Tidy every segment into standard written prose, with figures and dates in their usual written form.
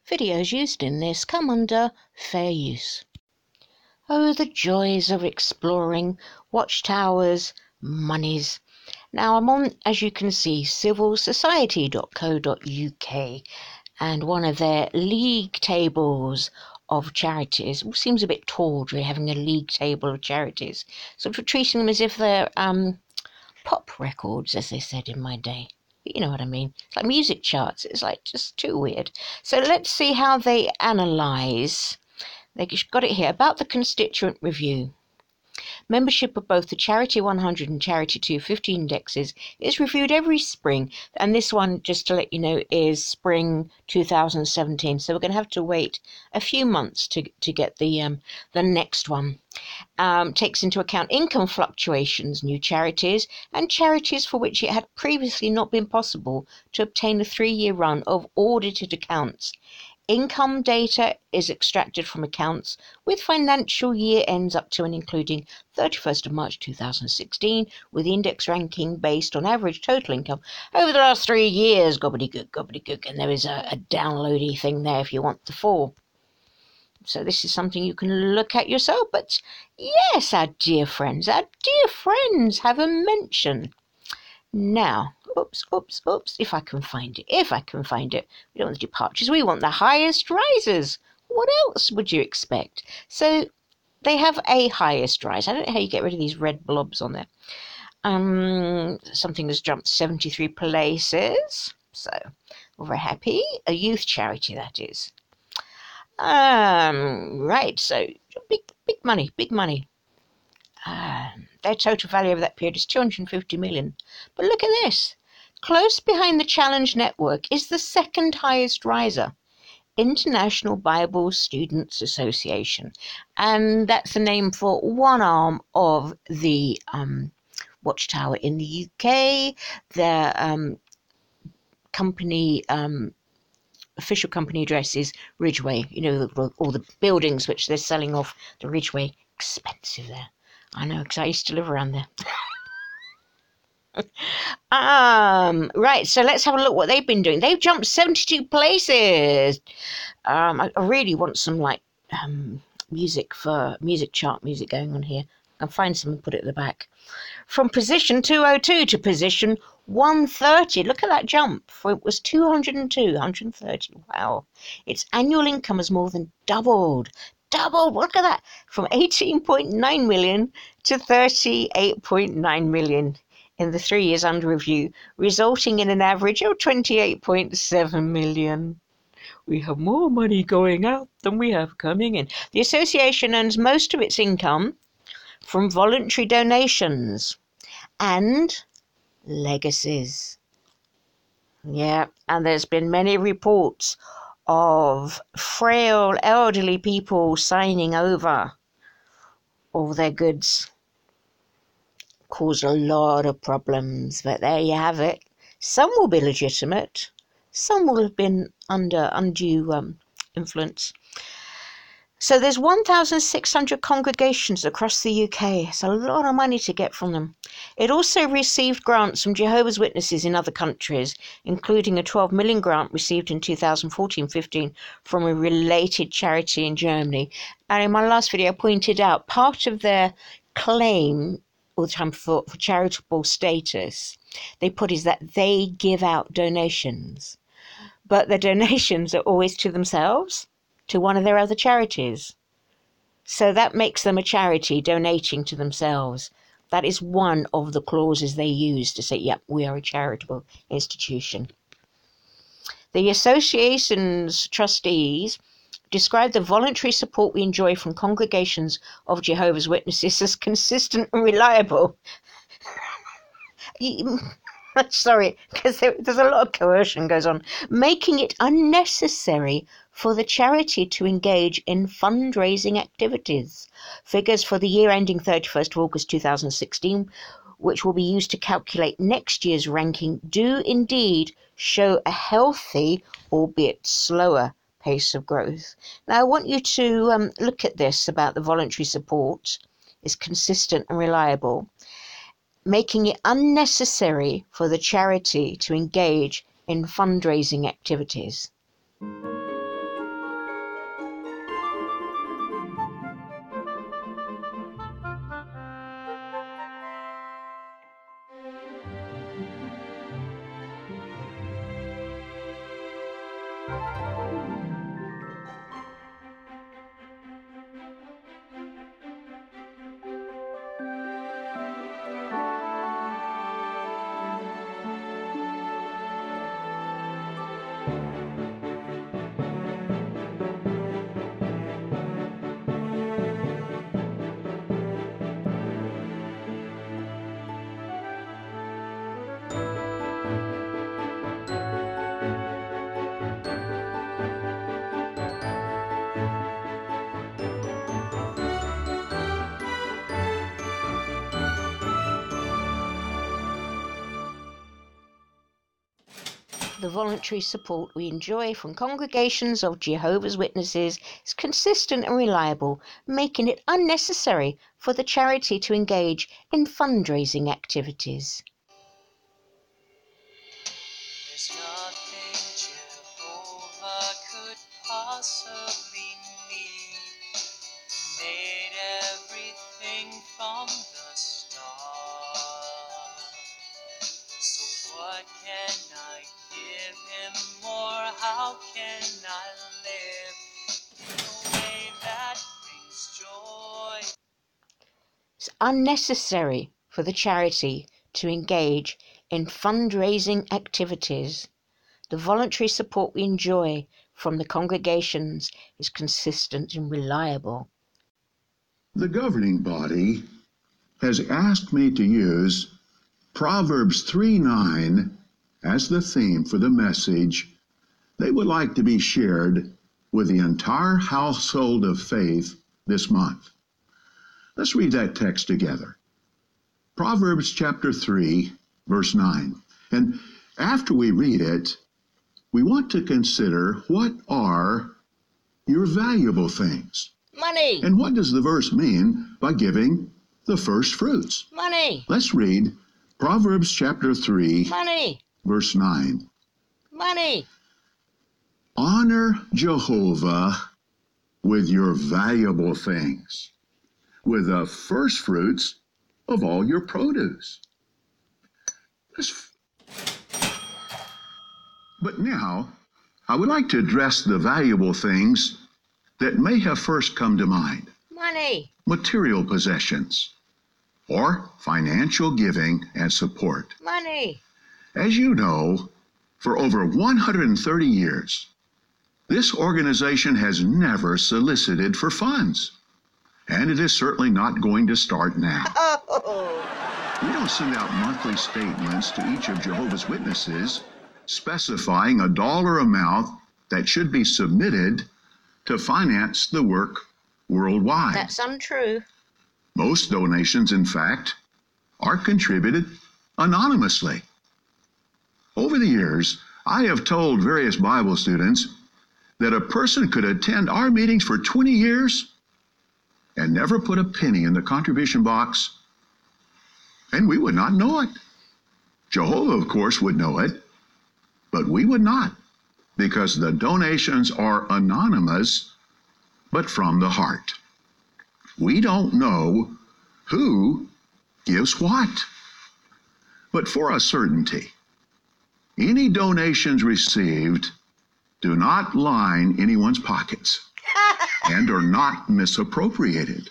Videos used in this come under fair use. Oh, the joys of exploring Watchtower's monies. Now I'm on, as you can see, civilsociety.co.uk, and one of their league tables of charities. It seems a bit tawdry having a league table of charities, sort of treating them as if they're pop records, as they said in my day. You know what I mean? It's like music charts. It's like just too weird. So let's see how they analyse. They got it here about the constituent review. Membership of both the Charity 100 and Charity 250 indexes is reviewed every spring, and this one, just to let you know, is spring 2017. So we're going to have to wait a few months to get the next one. Takes into account income fluctuations, new charities, and charities for which it had previously not been possible to obtain a 3-year run of audited accounts. Income data is extracted from accounts with financial year ends up to and including 31st of March 2016, with the index ranking based on average total income over the last 3 years. Gobbledygook, and there is a downloady thing there if you want the full. So this is something you can look at yourself. But yes, our dear friends have a mention. Now, oops, if I can find it. We don't want the departures, we want the highest risers. What else would you expect? So they have a highest rise. I don't know how you get rid of these red blobs on there. Something has jumped 73 places. So we're very happy. A youth charity, that is. Right, so big money. Their total value over that period is 250 million. But look at this. Close behind the Challenge Network is the second highest riser, International Bible Students Association. And that's the name for one arm of the Watchtower in the UK. Their company, official company address is Ridgeway. You know, all the buildings which they're selling off the Ridgeway. Expensive there. I know, because I used to live around there. Right, so let's have a look what they've been doing. They've jumped 72 places. I really want some music chart music going on here. I'll find some and put it at the back. From position 202 to position 130. Look at that jump. It was 202, 130. Wow. Its annual income has more than doubled. Look at that, from 18.9 million to 38.9 million in the 3 years under review, resulting in an average of 28.7 million. We have more money going out than we have coming in. The association earns most of its income from voluntary donations and legacies. Yeah, and there's been many reports of frail elderly people signing over all their goods. Caused a lot of problems, but there you have it. Some will be legitimate, some will have been under undue influence. So there's 1,600 congregations across the UK. It's a lot of money to get from them. It also received grants from Jehovah's Witnesses in other countries, including a 12 million grant received in 2014-15 from a related charity in Germany. And in my last video, I pointed out part of their claim all the time for charitable status, they put is that they give out donations. But the donations are always to themselves, to one of their other charities. So that makes them a charity donating to themselves. That is one of the clauses they use to say, yep, we are a charitable institution. The association's trustees describe the voluntary support we enjoy from congregations of Jehovah's Witnesses as consistent and reliable. Sorry, because there's a lot of coercion goes on, making it unnecessary for the charity to engage in fundraising activities. Figures for the year ending 31st of August 2016, which will be used to calculate next year's ranking, do indeed show a healthy, albeit slower, pace of growth. Now, I want you to look at this about the voluntary support is consistent and reliable, making it unnecessary for the charity to engage in fundraising activities. The voluntary support we enjoy from congregations of Jehovah's Witnesses is consistent and reliable, making it unnecessary for the charity to engage in fundraising activities. There's nothing Jehovah could possibly need. Made everything from the start. So what can I give him, or how can I live in a way that brings joy? It's unnecessary for the charity to engage in fundraising activities. The voluntary support we enjoy from the congregations is consistent and reliable. The governing body has asked me to use Proverbs 3:9 as the theme for the message they would like to be shared with the entire household of faith this month. Let's read that text together. Proverbs chapter 3, verse 9. And after we read it, we want to consider what are your valuable things. Money! And what does the verse mean by giving the first fruits? Money! Let's read Proverbs chapter 3, Money! verse 9. Money! Honor Jehovah with your valuable things, with the first fruits of all your produce. But now, I would like to address the valuable things that may have first come to mind. Money! Material possessions, or financial giving and support. Money! As you know, for over 130 years, this organization has never solicited for funds, and it is certainly not going to start now. We don't send out monthly statements to each of Jehovah's Witnesses specifying a dollar amount that should be submitted to finance the work worldwide. That's untrue. Most donations, in fact, are contributed anonymously. Over the years, I have told various Bible students that a person could attend our meetings for 20 years and never put a penny in the contribution box, and we would not know it. Jehovah, of course, would know it, but we would not, because the donations are anonymous, but from the heart. We don't know who gives what. But for a certainty, any donations received do not line anyone's pockets and are not misappropriated.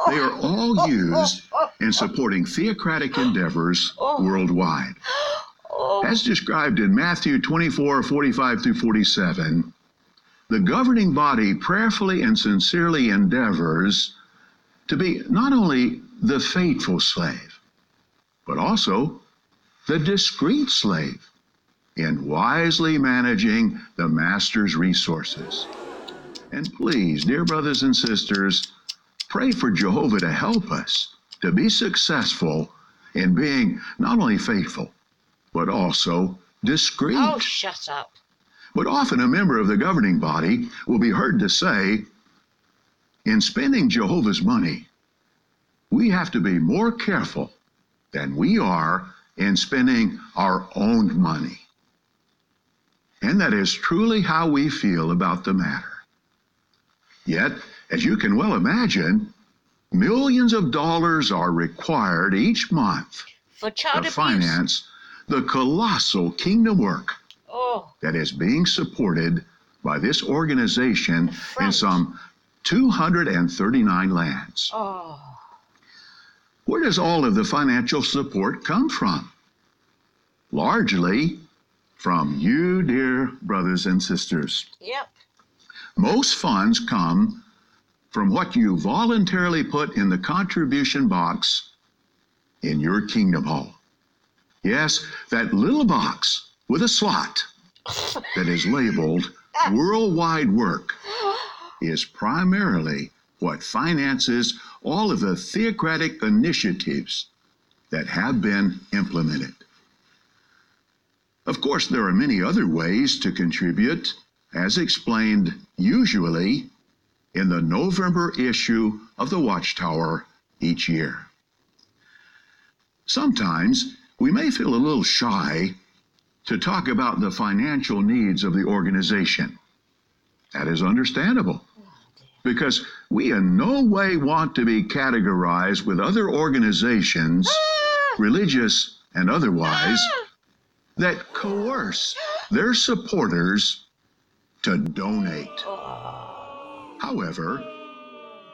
They are all used in supporting theocratic endeavors worldwide. As described in Matthew 24:45 through 47, the governing body prayerfully and sincerely endeavors to be not only the faithful slave, but also the discreet slave in wisely managing the master's resources. And please, dear brothers and sisters, pray for Jehovah to help us to be successful in being not only faithful, but also discreet. Oh, shut up. But often a member of the governing body will be heard to say, in spending Jehovah's money, we have to be more careful than we are in spending our own money. And that is truly how we feel about the matter. Yet, as you can well imagine, millions of dollars are required each month For child to abuse. finance the colossal kingdom work that is being supported by this organization in some 239 lands. Where does all of the financial support come from? Largely from you, dear brothers and sisters. Yep. Most funds come from what you voluntarily put in the contribution box in your kingdom hall. Yes, that little box with a slot that is labeled worldwide work is primarily what finances all of the theocratic initiatives that have been implemented. Of course, there are many other ways to contribute, as explained usually in the November issue of the Watchtower each year. Sometimes we may feel a little shy to talk about the financial needs of the organization. That is understandable, because we in no way want to be categorized with other organizations, religious and otherwise, that coerce their supporters to donate. However,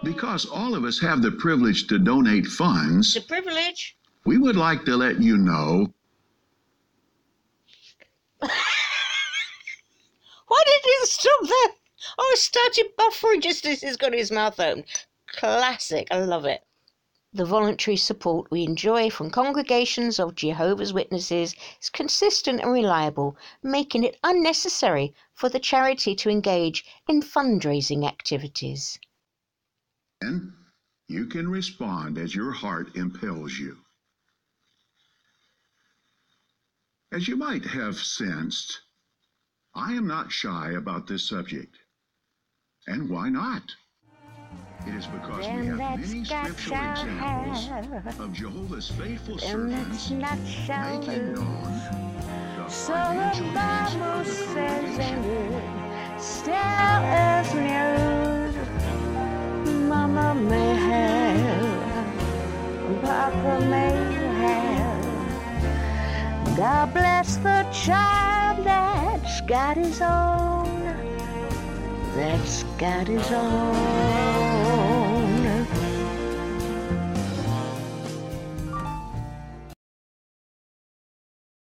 because all of us have the privilege to donate funds, It's a privilege. we would like to let you know. Why did it stop there? Oh, it started buffering just as he's got his mouth open. Classic. I love it. The voluntary support we enjoy from congregations of Jehovah's Witnesses is consistent and reliable, making it unnecessary for the charity to engage in fundraising activities. And you can respond as your heart impels you. As you might have sensed, I am not shy about this subject. And why not? It is because we have many scriptural examples of Jehovah's faithful servants making known the financial needs of the congregation. Still as new, Mama may have, Papa may have. God bless the child that's got his own, that's got his own.